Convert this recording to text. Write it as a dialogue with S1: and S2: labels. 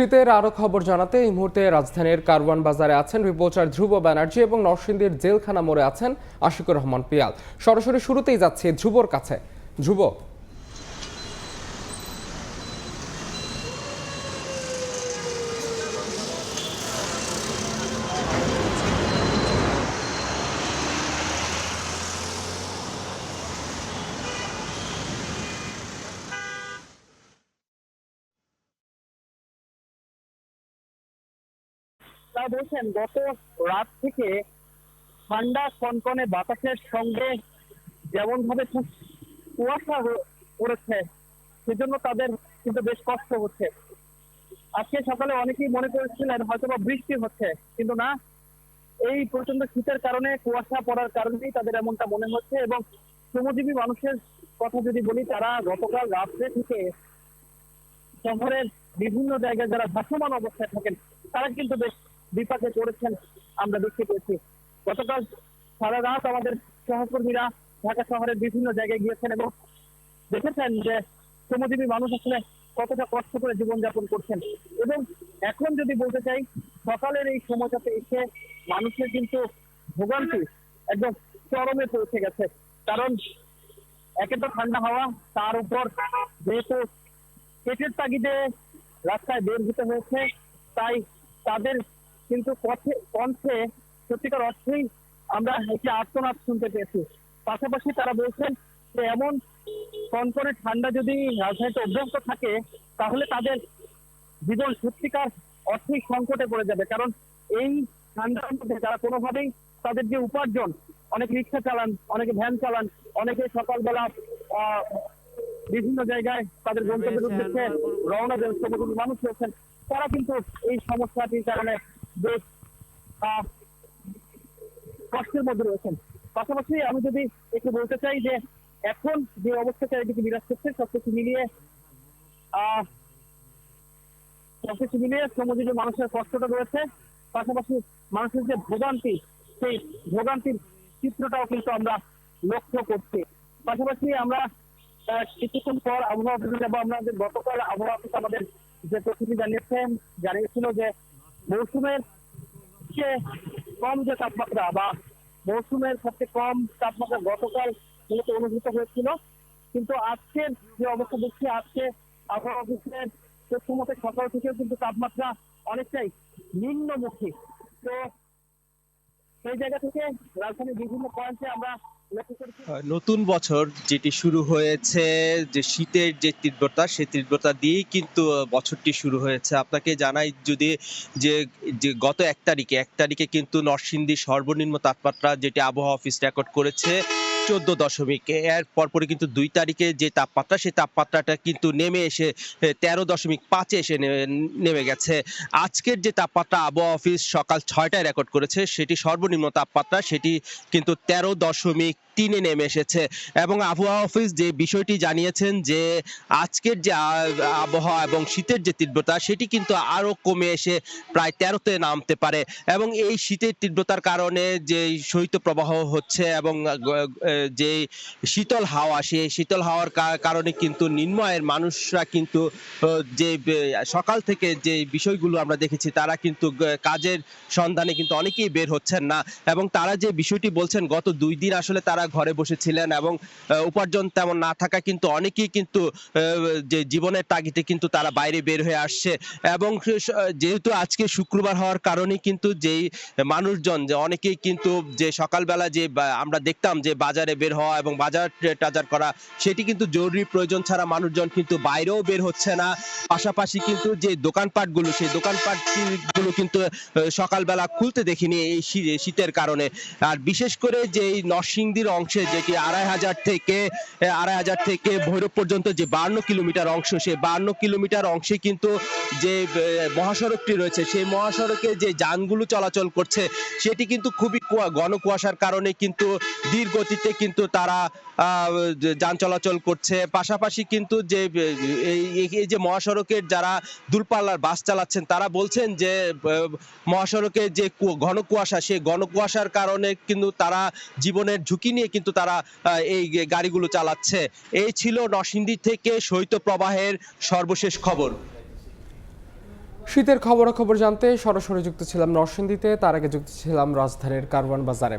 S1: শীতের আরো খবর জানাতে এই মুহূর্তে রাজধানীর কারওয়ান বাজারে আছেন রিপোর্টার ধ্রুব ব্যানার্জি এবং নরসিংদীর জেলখানা মোড়ে আছেন আশিকুর রহমান পিয়াল। সরাসরি শুরুতেই যাচ্ছে ধ্রুবর কাছে। ধ্রুব,
S2: তারা বলছেন গত রাত থেকে ঠান্ডা কনকনে বাতাসের সঙ্গে যেমন ভাবে কুয়াশা পড়েছে সেজন্য তাদের কিন্তু বেশ কষ্ট হচ্ছে। আজকে সকালে অনেকেই মনে করেছিলেন হয়তোবা বৃষ্টি হচ্ছে, কিন্তু না, এই প্রচন্ড শীতের কারণে কুয়াশা পড়ার কারণেই তাদের এমনটা মনে হচ্ছে। এবং শ্রমজীবী মানুষের কথা যদি বলি, তারা গতকাল রাত্রে থেকে শহরের বিভিন্ন জায়গায় যারা ভাসমান অবস্থায় থাকেন তারা কিন্তু বেশ বিপাকে পড়েছেন আমরা দেখতে পেয়েছি। গতকাল সারা রাত আমাদের সহকর্মীরা ঢাকা শহরের বিভিন্ন জায়গায় গিয়েছেন এবং দেখেছেন যে শ্রমজীবী মানুষ আসলে কতটা কষ্ট করে জীবনযাপন করছেন। এবং এখন যদি বলতে চাই, সকালের এই সময়টাতে এসে মানুষের কিন্তু ভোগান্তি একদম চরমে পৌঁছে গেছে। কারণ একে তো ঠান্ডা হাওয়া, তার উপর যেহেতু পেটের তাগিদে রাস্তায় বের হতে হয়েছে, তাই তাদের কিন্তু কণ্ঠে সত্যিকার অর্থেই আমরা একটি আর্তনাদ শুনতে পেয়েছি। পাশাপাশি তারা বলছেন যে এমন কনকনে ঠান্ডা যদি রাজধানীতে অব্যাহত থাকে তাহলে তাদের জীবন সত্যিকার অর্থেই সংকটে পড়ে যাবে। কারণ এই ঠান্ডার মধ্যে যারা কোনোভাবেই তাদের যে উপার্জন, অনেকে রিক্সা চালান, অনেকে ভ্যান চালান, অনেকে সকালবেলা বিভিন্ন জায়গায় তাদের গন্তব্যের উদ্দেশ্যে রওনা দেন, শ্রমজীবী মানুষ রয়েছেন, তারা কিন্তু এই সমস্যাটির কারণে বেশ কষ্টের মধ্যে রয়েছেন। পাশাপাশি আমি যদি একটু বলতে চাই যে এখন যে অবস্থা চারিদিকে বিরাজ করছে সবকিছু মিলিয়ে শ্রমজীবী মানুষের কষ্টটা রয়েছে। পাশাপাশি মানুষের যে ভোগান্তি, সেই ভোগান্তির চিত্রটাও কিন্তু আমরা লক্ষ্য করছি। পাশাপাশি আমরা কিছুক্ষণ পর আবহাওয়া অফিসে যাবো। আমাদের গতকাল আবহাওয়া অফিস আমাদের যে প্রস্তুতি জানিয়েছিল যে মৌসুমের চেয়ে কম যে তাপমাত্রা বা মৌসুমের সবচেয়ে কম তাপমাত্রা গতকাল মূলত অনুভূত হয়েছিল। কিন্তু আজকের যে অবস্থা দেখছি, আজকে আবহাওয়া অফিসের তথ্য মতে সকাল থেকেও কিন্তু তাপমাত্রা অনেকটাই নিম্নমুখী। তো সেই জায়গা থেকে রাজধানীর বিভিন্ন পয়েন্টে আমরা
S3: নতুন বছর যেটি শুরু হয়েছে, যে শীতের যে তীব্রতা, সেই তীব্রতা দিয়েই কিন্তু বছরটি শুরু হয়েছে। আপনাকে জানাই যদি যে যে গত 1 তারিখে কিন্তু নরসিংদীর সর্বনিম্ন তাপমাত্রা যেটি আবহাওয়া অফিস রেকর্ড করেছে 14., এর পরপরই কিন্তু 2 তারিখে যে তাপমাত্রা, সেই তাপমাত্রাটা কিন্তু নেমে এসে 13.5 এসে নেমে গেছে। আজকের যে তাপমাত্রা আবহাওয়া অফিস সকাল 6টায় রেকর্ড করেছে, সেটি সর্বনিম্ন তাপমাত্রা, সেটি কিন্তু 13.3 নেমে এসেছে। এবং আবহাওয়া অফিস যে বিষয়টি জানিয়েছেন যে আজকের যে আবহাওয়া এবং শীতের যে তীব্রতা, সেটি কিন্তু আরো কমে এসে প্রায় 13তে নামতে পারে। এবং এই শীতের তীব্রতার কারণে যে শৈত্যপ্রবাহ হচ্ছে এবং যে শীতল হাওয়া, সেই শীতল হাওয়ার কারণে কিন্তু নিম্ন আয়ের মানুষরা কিন্তু যে সকাল থেকে যে বিষয়গুলো আমরা দেখেছি, তারা কিন্তু কাজের সন্ধানে কিন্তু অনেকেই বের হচ্ছেন না। এবং তারা যে বিষয়টি বলছেন, গত 2 দিন আসলে তারা ঘরে বসেছিলেন এবং উপার্জন তেমন না থাকা কিন্তু অনেকেই কিন্তু যে জীবনের তাগিদে কিন্তু তারা বাইরে বের হয়ে আসছে। এবং যেহেতু আজকে শুক্রবার হওয়ার কারণে কিন্তু যেই মানুষজন, যে অনেকেই কিন্তু যে সকালবেলা যে আমরা দেখতাম যে বাজারে বের হওয়া এবং বাজার টাজার করা, সেটি কিন্তু জরুরি প্রয়োজন ছাড়া মানুষজন কিন্তু বাইরেও বের হচ্ছে না। পাশাপাশি কিন্তু যে দোকানপাটগুলো, সেই দোকানপাটগুলো কিন্তু সকালবেলা খুলতে দেখিনি এই শীতের কারণে। আর বিশেষ করে যে এই নরসিংদীর অংশে, যেটি 2,500 থেকে ভৈরব পর্যন্ত যে 52 কিলোমিটার অংশ, সেই 52 কিলোমিটার অংশে কিন্তু যে মহাসড়কটি রয়েছে, সেই মহাসড়কে যে যানগুলো চলাচল করছে, সেটি কিন্তু খুবই ঘন কুয়াশার কারণে কিন্তু ধীর গতিতে কিন্তু তারা যান চলাচল করছে। পাশাপাশি কিন্তু যে এই যে মহাসড়কের যারা দূরপাল্লার বাস চালাচ্ছেন, তারা বলছেন যে মহাসড়কে যে ঘন কুয়াশা, সেই ঘন কুয়াশার কারণে কিন্তু তারা জীবনের ঝুঁকি নিয়ে কিন্তু তারা এই গাড়িগুলো চালাচ্ছে। এই ছিল নরসিংদী থেকে শৈত্যপ্রবাহের সর্বশেষ খবর।
S1: শীতের খবরাখবর জানতে সরাসরি যুক্ত ছিলাম নরসিংদীতে, তার আগে যুক্ত ছিলাম রাজধানীর কারওয়ান বাজারে।